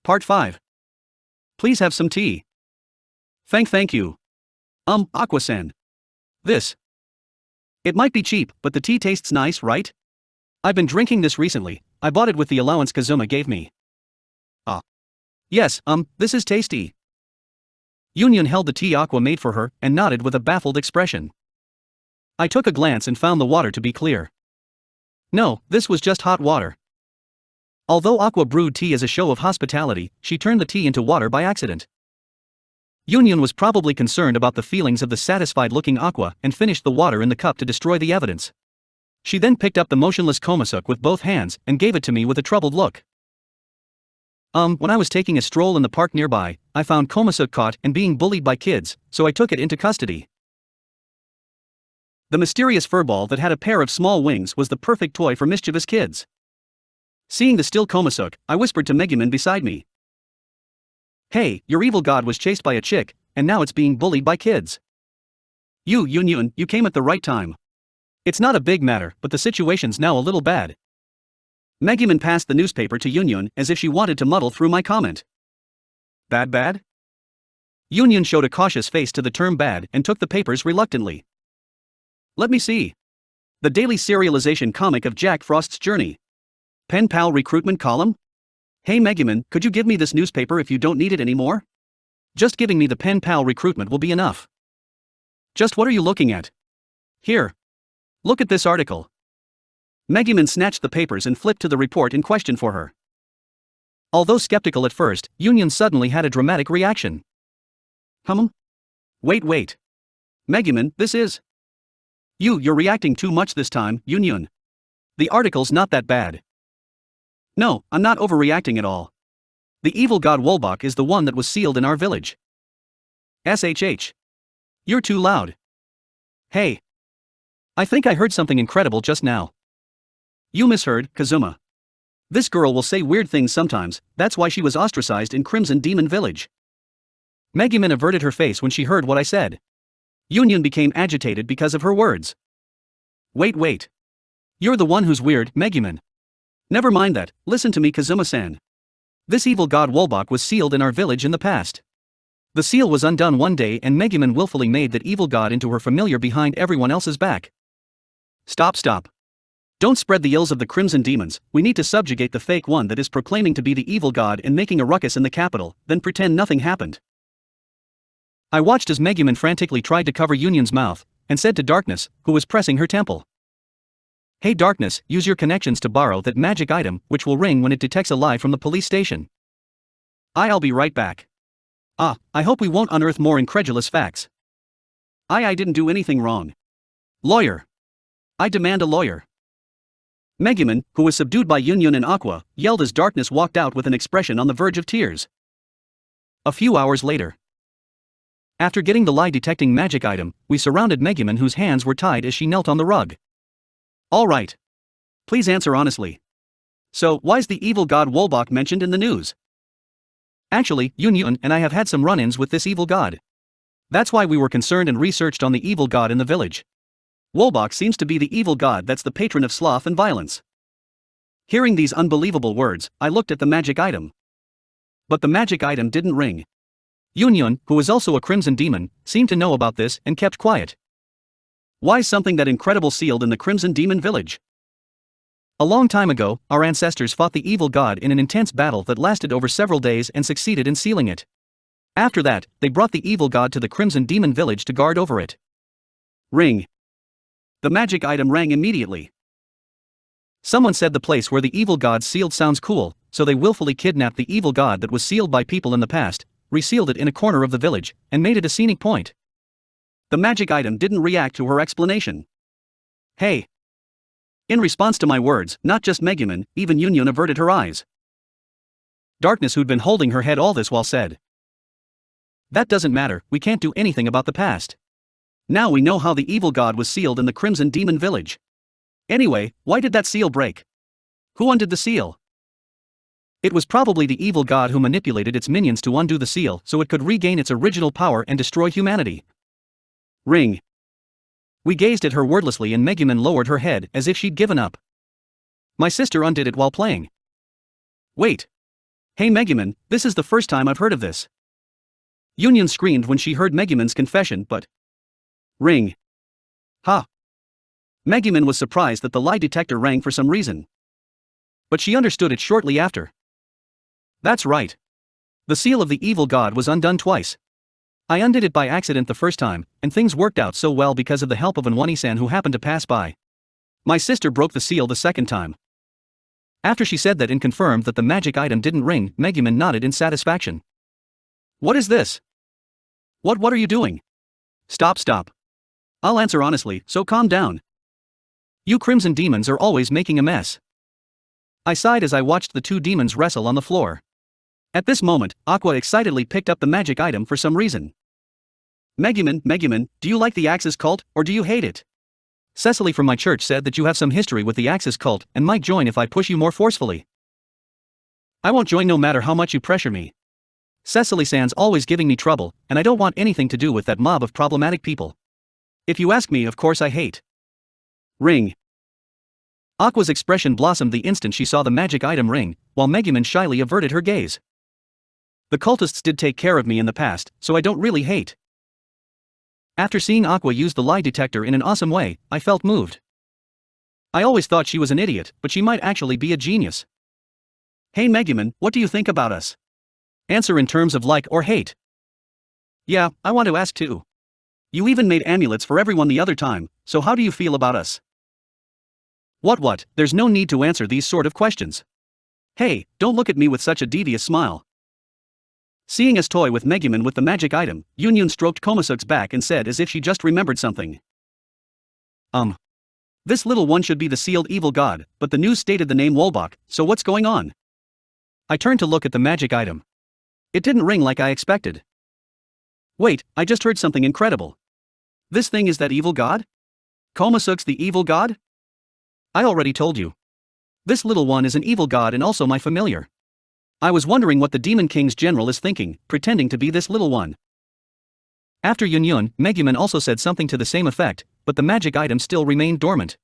Part 5. Please have some tea. Thank you. Aqua-san. This. It might be cheap, but the tea tastes nice, right? I've been drinking this recently, I bought it with the allowance Kazuma gave me. Yes, this is tasty. Yunyun held the tea Aqua made for her, and nodded with a baffled expression. I took a glance and found the water to be clear. No, this was just hot water. Although Aqua brewed tea as a show of hospitality, she turned the tea into water by accident. Yunyun was probably concerned about the feelings of the satisfied-looking Aqua and finished the water in the cup to destroy the evidence. She then picked up the motionless Komasuk with both hands and gave it to me with a troubled look. When I was taking a stroll in the park nearby, I found Komasuk caught and being bullied by kids, so I took it into custody. The mysterious furball that had a pair of small wings was the perfect toy for mischievous kids. Seeing the still Komasuk, I whispered to Megumin beside me. Hey, your evil god was chased by a chick, and now it's being bullied by kids. Yunyun, you came at the right time. It's not a big matter, but the situation's now a little bad. Megumin passed the newspaper to Yunyun as if she wanted to muddle through my comment. Bad? Yunyun showed a cautious face to the term bad and took the papers reluctantly. Let me see. The daily serialization comic of Jack Frost's journey. Pen pal recruitment column? Hey Megumin, could you give me this newspaper if you don't need it anymore? Just giving me the pen pal recruitment will be enough. Just what are you looking at? Here. Look at this article. Megumin snatched the papers and flipped to the report in question for her. Although skeptical at first, Yunyun suddenly had a dramatic reaction. Wait. Megumin, this is... You're reacting too much this time, Yunyun. The article's not that bad. No, I'm not overreacting at all. The evil god Wolbach is the one that was sealed in our village. SHH. You're too loud. Hey. I think I heard something incredible just now. You misheard, Kazuma. This girl will say weird things sometimes, that's why she was ostracized in Crimson Demon Village. Megumin averted her face when she heard what I said. Yunyun became agitated because of her words. Wait. You're the one who's weird, Megumin. Never mind that, listen to me Kazuma-san. This evil god Wolbach was sealed in our village in the past. The seal was undone one day and Megumin willfully made that evil god into her familiar behind everyone else's back. Stop. Don't spread the ills of the Crimson Demons, we need to subjugate the fake one that is proclaiming to be the evil god and making a ruckus in the capital, then pretend nothing happened. I watched as Megumin frantically tried to cover Yunyun's mouth, and said to Darkness, who was pressing her temple. Hey Darkness, use your connections to borrow that magic item, which will ring when it detects a lie from the police station. I'll be right back. I hope we won't unearth more incredulous facts. I didn't do anything wrong. Lawyer. I demand a lawyer. Megumin, who was subdued by Yunyun and Aqua, yelled as Darkness walked out with an expression on the verge of tears. A few hours later. After getting the lie-detecting magic item, we surrounded Megumin whose hands were tied as she knelt on the rug. All right. Please answer honestly. So, why's the evil god Wolbach mentioned in the news? Actually, Yunyun and I have had some run-ins with this evil god. That's why we were concerned and researched on the evil god in the village. Wolbach seems to be the evil god that's the patron of sloth and violence. Hearing these unbelievable words, I looked at the magic item. But the magic item didn't ring. Yunyun, who is also a crimson demon, seemed to know about this and kept quiet. Why something that incredible sealed in the Crimson Demon Village? A long time ago, our ancestors fought the evil god in an intense battle that lasted over several days and succeeded in sealing it. After that, they brought the evil god to the Crimson Demon Village to guard over it. Ring. The magic item rang immediately. Someone said the place where the evil god sealed sounds cool, so they willfully kidnapped the evil god that was sealed by people in the past, resealed it in a corner of the village, and made it a scenic point. The magic item didn't react to her explanation. Hey! In response to my words, not just Megumin, even Yunyun averted her eyes. Darkness, who'd been holding her head all this while, said, "That doesn't matter, we can't do anything about the past. Now we know how the evil god was sealed in the Crimson Demon Village. Anyway, why did that seal break? Who undid the seal? It was probably the evil god who manipulated its minions to undo the seal so it could regain its original power and destroy humanity." Ring. We gazed at her wordlessly and Megumin lowered her head as if she'd given up. My sister undid it while playing. Wait. Hey Megumin, this is the first time I've heard of this. Yunyun screamed when she heard Megumin's confession, but... Ring. Ha. Megumin was surprised that the lie detector rang for some reason. But she understood it shortly after. That's right. The seal of the evil god was undone twice. I undid it by accident the first time, and things worked out so well because of the help of Anwani-san who happened to pass by. My sister broke the seal the second time. After she said that and confirmed that the magic item didn't ring, Megumin nodded in satisfaction. What is this? What are you doing? Stop. I'll answer honestly, so calm down. You crimson demons are always making a mess. I sighed as I watched the two demons wrestle on the floor. At this moment, Aqua excitedly picked up the magic item for some reason. Megumin, do you like the Axis cult, or do you hate it? Cecily from my church said that you have some history with the Axis cult and might join if I push you more forcefully. I won't join no matter how much you pressure me. Cecily-san's always giving me trouble, and I don't want anything to do with that mob of problematic people. If you ask me, of course I hate. Ring. Aqua's expression blossomed the instant she saw the magic item ring, while Megumin shyly averted her gaze. The cultists did take care of me in the past, so I don't really hate. After seeing Aqua use the lie detector in an awesome way, I felt moved. I always thought she was an idiot, but she might actually be a genius. Hey Megumin, what do you think about us? Answer in terms of like or hate. Yeah, I want to ask too. You even made amulets for everyone the other time, so how do you feel about us? What, there's no need to answer these sort of questions. Hey, don't look at me with such a devious smile. Seeing us toy with Megumin with the magic item, Yunyun stroked Konosuba's back and said as if she just remembered something. This little one should be the sealed evil god, but the news stated the name Wolbach, so what's going on? I turned to look at the magic item. It didn't ring like I expected. Wait, I just heard something incredible. This thing is that evil god? Konosuba's the evil god? I already told you. This little one is an evil god and also my familiar. I was wondering what the Demon King's general is thinking, pretending to be this little one. After Yunyun, Megumin also said something to the same effect, but the magic item still remained dormant.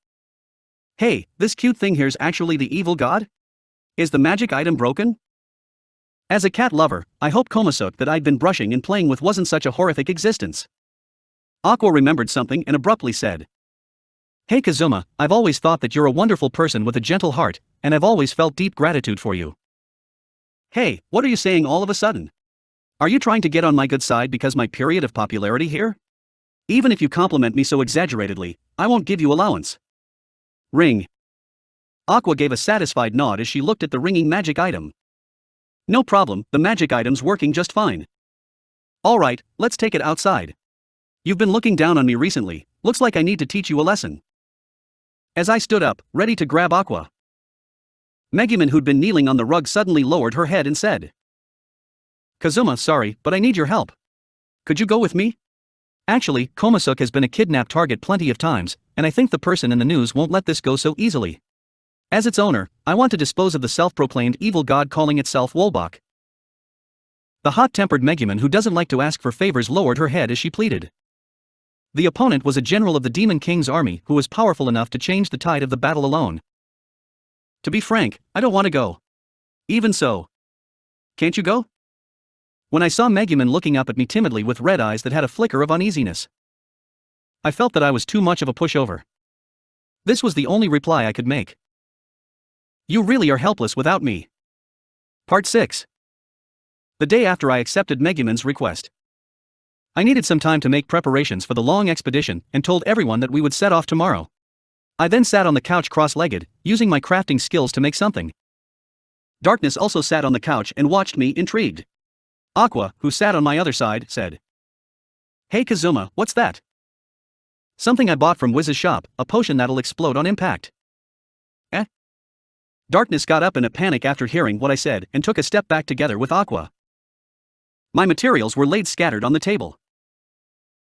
Hey, this cute thing here's actually the evil god? Is the magic item broken? As a cat lover, I hope Konosuba that I'd been brushing and playing with wasn't such a horrific existence. Aqua remembered something and abruptly said. Hey Kazuma, I've always thought that you're a wonderful person with a gentle heart, and I've always felt deep gratitude for you. Hey, what are you saying all of a sudden? Are you trying to get on my good side because my period of popularity here? Even if you compliment me so exaggeratedly, I won't give you allowance. Ring. Aqua gave a satisfied nod as she looked at the ringing magic item. No problem, the magic item's working just fine. Alright, let's take it outside. You've been looking down on me recently, looks like I need to teach you a lesson. As I stood up, ready to grab Aqua, Megumin, who'd been kneeling on the rug, suddenly lowered her head and said, Kazuma, sorry, but I need your help. Could you go with me? Actually, Konosuba has been a kidnapped target plenty of times, and I think the person in the news won't let this go so easily. As its owner, I want to dispose of the self-proclaimed evil god calling itself Wolbach. The hot-tempered Megumin, who doesn't like to ask for favors, lowered her head as she pleaded. The opponent was a general of the Demon King's army who was powerful enough to change the tide of the battle alone. To be frank, I don't want to go. Even so. Can't you go? When I saw Megumin looking up at me timidly with red eyes that had a flicker of uneasiness, I felt that I was too much of a pushover. This was the only reply I could make. You really are helpless without me. Part 6. The day after I accepted Megumin's request, I needed some time to make preparations for the long expedition and told everyone that we would set off tomorrow. I then sat on the couch cross-legged, using my crafting skills to make something. Darkness also sat on the couch and watched me, intrigued. Aqua, who sat on my other side, said, Hey Kazuma, what's that? Something I bought from Wiz's shop, a potion that'll explode on impact. Eh? Darkness got up in a panic after hearing what I said and took a step back together with Aqua. My materials were laid scattered on the table.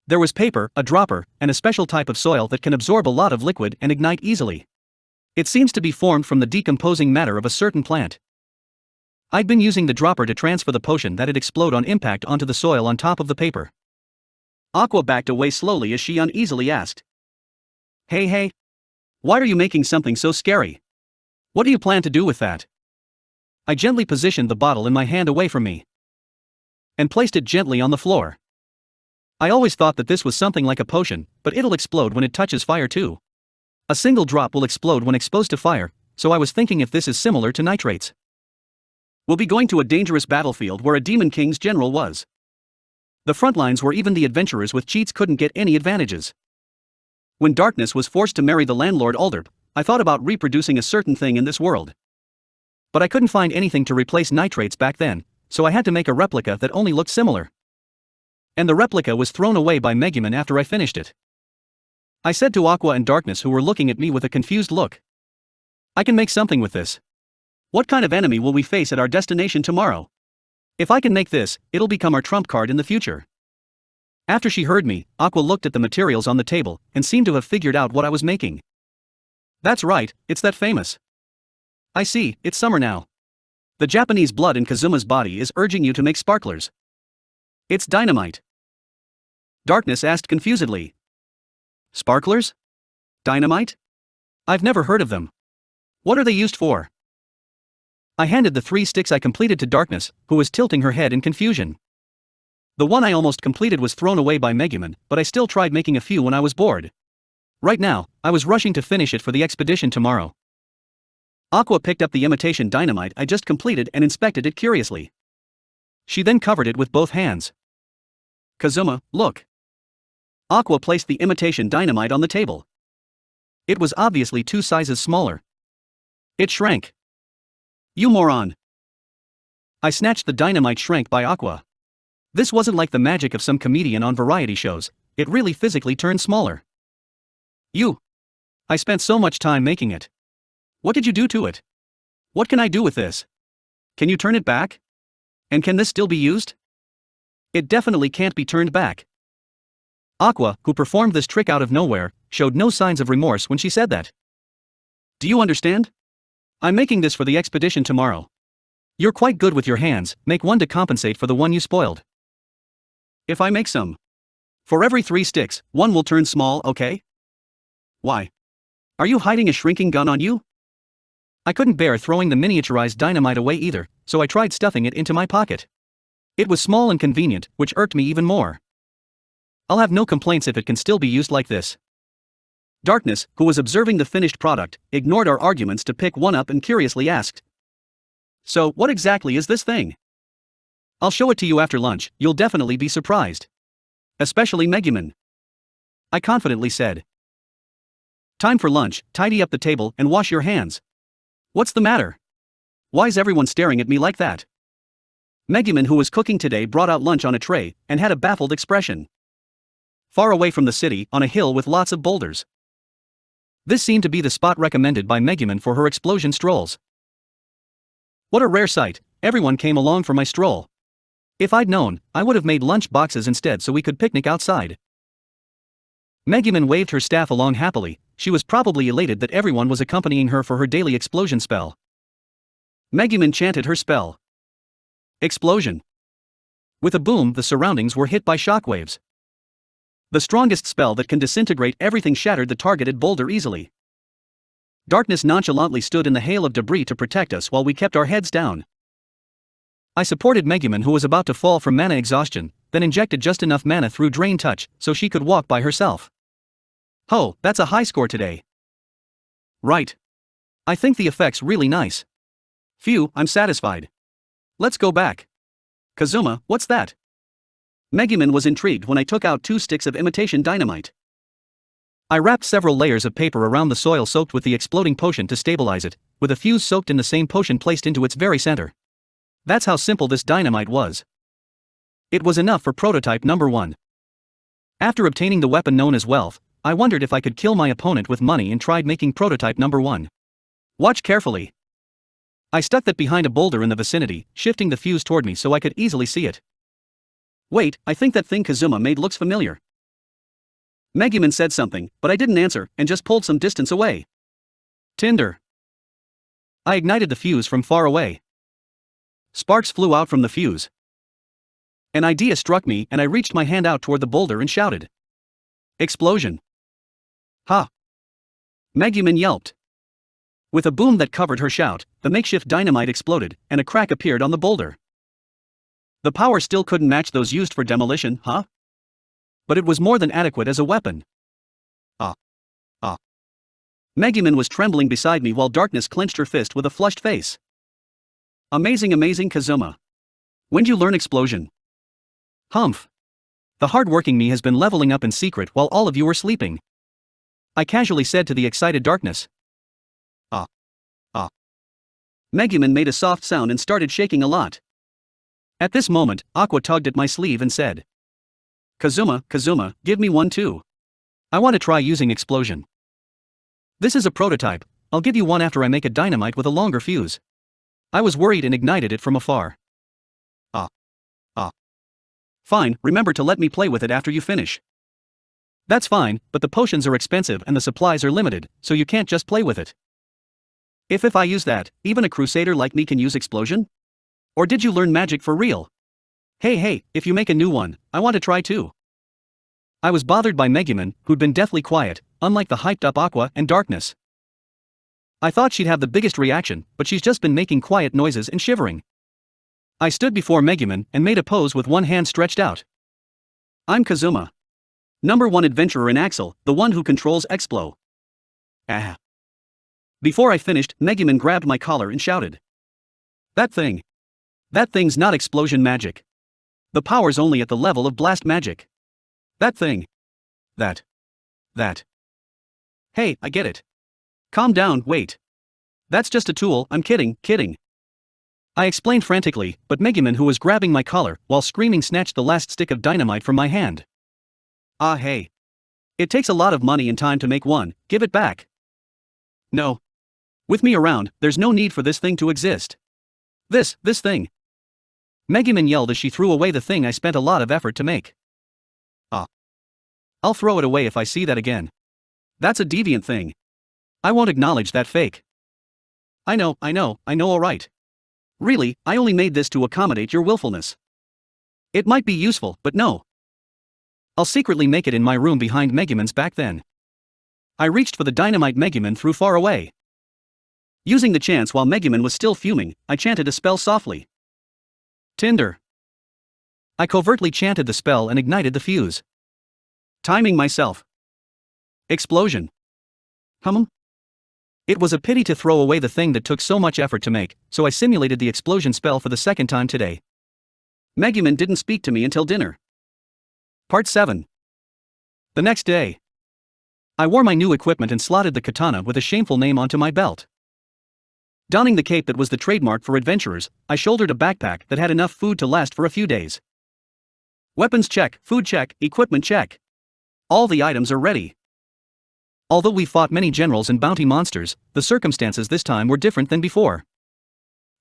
There was paper, a dropper, and a special type of soil that can absorb a lot of liquid and ignite easily. It seems to be formed from the decomposing matter of a certain plant. I'd been using the dropper to transfer the potion that'd explode on impact onto the soil on top of the paper. Aqua backed away slowly as she uneasily asked. Hey, why are you making something so scary? What do you plan to do with that? I gently positioned the bottle in my hand away from me and placed it gently on the floor. I always thought that this was something like a potion, but it'll explode when it touches fire too. A single drop will explode when exposed to fire, so I was thinking if this is similar to nitrates. We'll be going to a dangerous battlefield where a Demon King's general was. The front lines where even the adventurers with cheats couldn't get any advantages. When Darkness was forced to marry the landlord Alderp, I thought about reproducing a certain thing in this world. But I couldn't find anything to replace nitrates back then, so I had to make a replica that only looked similar. And the replica was thrown away by Megumin after I finished it. I said to Aqua and Darkness, who were looking at me with a confused look. I can make something with this. What kind of enemy will we face at our destination tomorrow? If I can make this, it'll become our trump card in the future. After she heard me, Aqua looked at the materials on the table and seemed to have figured out what I was making. That's right, it's that famous. I see, it's summer now. The Japanese blood in Kazuma's body is urging you to make sparklers. It's dynamite. Darkness asked confusedly. Sparklers? Dynamite? I've never heard of them. What are they used for? I handed the 3 sticks I completed to Darkness, who was tilting her head in confusion. The one I almost completed was thrown away by Megumin, but I still tried making a few when I was bored. Right now, I was rushing to finish it for the expedition tomorrow. Aqua picked up the imitation dynamite I just completed and inspected it curiously. She then covered it with both hands. Kazuma, look. Aqua placed the imitation dynamite on the table. It was obviously 2 sizes smaller. It shrank. You moron. I snatched the dynamite shrank by Aqua. This wasn't like the magic of some comedian on variety shows, it really physically turned smaller. I spent so much time making it. What did you do to it? What can I do with this? Can you turn it back? And can this still be used? It definitely can't be turned back. Aqua, who performed this trick out of nowhere, showed no signs of remorse when she said that. Do you understand? I'm making this for the expedition tomorrow. You're quite good with your hands, make one to compensate for the one you spoiled. If I make some. For every 3 sticks, 1 will turn small, okay? Why? Are you hiding a shrinking gun on you? I couldn't bear throwing the miniaturized dynamite away either, so I tried stuffing it into my pocket. It was small and convenient, which irked me even more. I'll have no complaints if it can still be used like this. Darkness, who was observing the finished product, ignored our arguments to pick one up and curiously asked. So, what exactly is this thing? I'll show it to you after lunch, you'll definitely be surprised. Especially Megumin. I confidently said. Time for lunch, tidy up the table and wash your hands. What's the matter? Why's everyone staring at me like that? Megumin, who was cooking today, brought out lunch on a tray and had a baffled expression. Far away from the city, on a hill with lots of boulders. This seemed to be the spot recommended by Megumin for her explosion strolls. What a rare sight, everyone came along for my stroll. If I'd known, I would have made lunch boxes instead so we could picnic outside. Megumin waved her staff along happily, she was probably elated that everyone was accompanying her for her daily explosion spell. Megumin chanted her spell. Explosion. With a boom, the surroundings were hit by shockwaves. The strongest spell that can disintegrate everything shattered the targeted boulder easily. Darkness nonchalantly stood in the hail of debris to protect us while we kept our heads down. I supported Megumin, who was about to fall from mana exhaustion, then injected just enough mana through Drain Touch so she could walk by herself. Oh, that's a high score today. Right. I think the effect's really nice. Phew, I'm satisfied. Let's go back. Kazuma, what's that? Megumin was intrigued when I took out 2 sticks of imitation dynamite. I wrapped several layers of paper around the soil soaked with the exploding potion to stabilize it, with a fuse soaked in the same potion placed into its very center. That's how simple this dynamite was. It was enough for prototype number 1. After obtaining the weapon known as Wealth, I wondered if I could kill my opponent with money and tried making prototype number 1. Watch carefully. I stuck that behind a boulder in the vicinity, shifting the fuse toward me so I could easily see it. Wait, I think that thing Kazuma made looks familiar. Megumin said something, but I didn't answer, and just pulled some distance away. Tinder. I ignited the fuse from far away. Sparks flew out from the fuse. An idea struck me and I reached my hand out toward the boulder and shouted. Explosion. Ha! Megumin yelped. With a boom that covered her shout, the makeshift dynamite exploded, and a crack appeared on the boulder. The power still couldn't match those used for demolition, huh? But it was more than adequate as a weapon. Megumin was trembling beside me while darkness clenched her fist with a flushed face. Amazing, amazing, Kazuma. When'd you learn explosion? Humph. The hard-working me has been leveling up in secret while all of you were sleeping. I casually said to the excited darkness. Megumin made a soft sound and started shaking a lot. At this moment, Aqua tugged at my sleeve and said. Kazuma, give me one too. I want to try using explosion. This is a prototype, I'll give you one after I make a dynamite with a longer fuse. I was worried and ignited it from afar. Fine, remember to let me play with it after you finish. That's fine, but the potions are expensive and the supplies are limited, so you can't just play with it. If I use that, even a crusader like me can use explosion? Or did you learn magic for real? Hey, if you make a new one, I want to try too. I was bothered by Megumin, who'd been deathly quiet, unlike the hyped-up Aqua and Darkness. I thought she'd have the biggest reaction, but she's just been making quiet noises and shivering. I stood before Megumin and made a pose with one hand stretched out. I'm Kazuma. Number 1 adventurer in Axel, the one who controls Explo. Before I finished, Megumin grabbed my collar and shouted. That thing's not explosion magic. The power's only at the level of blast magic. That thing. That. Hey, I get it. Calm down, wait. That's just a tool, I'm kidding. I explained frantically, but Megumin, who was grabbing my collar while screaming, snatched the last stick of dynamite from my hand. Hey. It takes a lot of money and time to make one, give it back. No. With me around, there's no need for this thing to exist. This thing. Megumin yelled as she threw away the thing I spent a lot of effort to make. I'll throw it away if I see that again. That's a deviant thing. I won't acknowledge that fake. I know, alright. Really, I only made this to accommodate your willfulness. It might be useful, but no. I'll secretly make it in my room behind Megumin's back then. I reached for the dynamite Megumin threw far away. Using the chance while Megumin was still fuming, I chanted a spell softly. Tinder. I covertly chanted the spell and ignited the fuse. Timing myself. Explosion. It was a pity to throw away the thing that took so much effort to make, so I simulated the explosion spell for the second time today. Megumin didn't speak to me until dinner. Part 7. The next day. I wore my new equipment and slotted the katana with a shameful name onto my belt. Donning the cape that was the trademark for adventurers, I shouldered a backpack that had enough food to last for a few days. Weapons check, food check, equipment check. All the items are ready. Although we fought many generals and bounty monsters, the circumstances this time were different than before.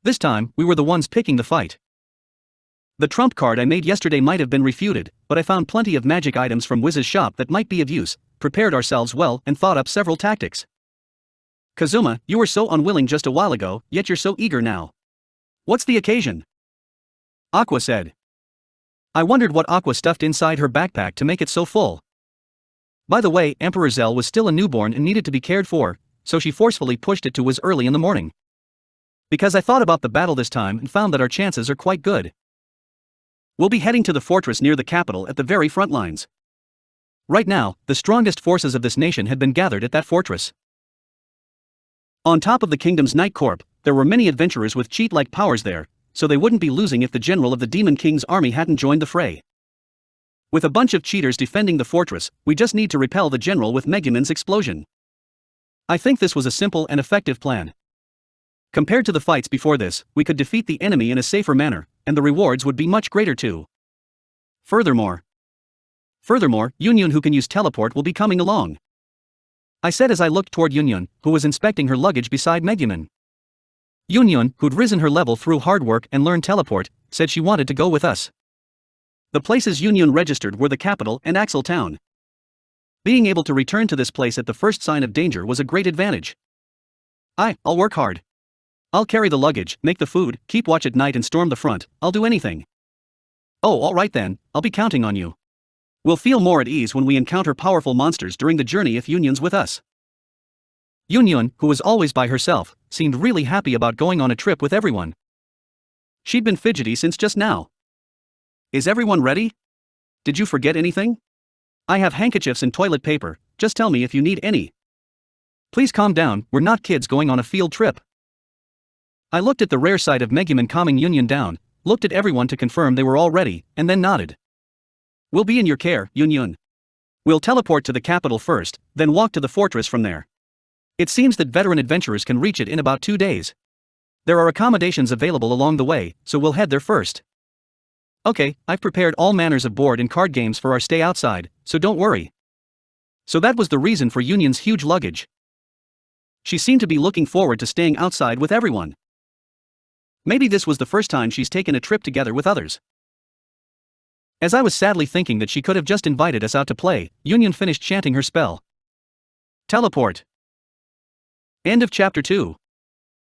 This time, we were the ones picking the fight. The trump card I made yesterday might have been refuted, but I found plenty of magic items from Wiz's shop that might be of use, prepared ourselves well, and thought up several tactics. Kazuma, you were so unwilling just a while ago, yet you're so eager now. What's the occasion? Aqua said. I wondered what Aqua stuffed inside her backpack to make it so full. By the way, Emperor Zell was still a newborn and needed to be cared for, so she forcefully pushed it to Wiz early in the morning. Because I thought about the battle this time and found that our chances are quite good. We'll be heading to the fortress near the capital at the very front lines. Right now, the strongest forces of this nation had been gathered at that fortress. On top of the kingdom's Knight Corp, there were many adventurers with cheat-like powers there, so they wouldn't be losing if the general of the Demon King's army hadn't joined the fray. With a bunch of cheaters defending the fortress, we just need to repel the general with Megumin's explosion. I think this was a simple and effective plan. Compared to the fights before this, we could defeat the enemy in a safer manner, and the rewards would be much greater too. Furthermore, Furthermore, Yunyun who can use teleport will be coming along. I said as I looked toward Yunyun, who was inspecting her luggage beside Megumin. Yunyun, who'd risen her level through hard work and learned teleport, said she wanted to go with us. The places Yunyun registered were the capital and Axel Town. Being able to return to this place at the first sign of danger was a great advantage. I'll work hard. I'll carry the luggage, make the food, keep watch at night and storm the front, I'll do anything. Oh, alright then, I'll be counting on you. We'll feel more at ease when we encounter powerful monsters during the journey if Yunyun's with us. Yunyun, who was always by herself, seemed really happy about going on a trip with everyone. She'd been fidgety since just now. Is everyone ready? Did you forget anything? I have handkerchiefs and toilet paper, just tell me if you need any. Please calm down, we're not kids going on a field trip. I looked at the rare sight of Megumin calming Yunyun down, looked at everyone to confirm they were all ready, and then nodded. We'll be in your care, Yunyun. We'll teleport to the capital first, then walk to the fortress from there. It seems that veteran adventurers can reach it in about 2 days. There are accommodations available along the way, so we'll head there first. Okay, I've prepared all manners of board and card games for our stay outside, so don't worry. So that was the reason for Yunyun's huge luggage. She seemed to be looking forward to staying outside with everyone. Maybe this was the first time she's taken a trip together with others. As I was sadly thinking that she could have just invited us out to play, Yunyun finished chanting her spell. Teleport. End of chapter 2.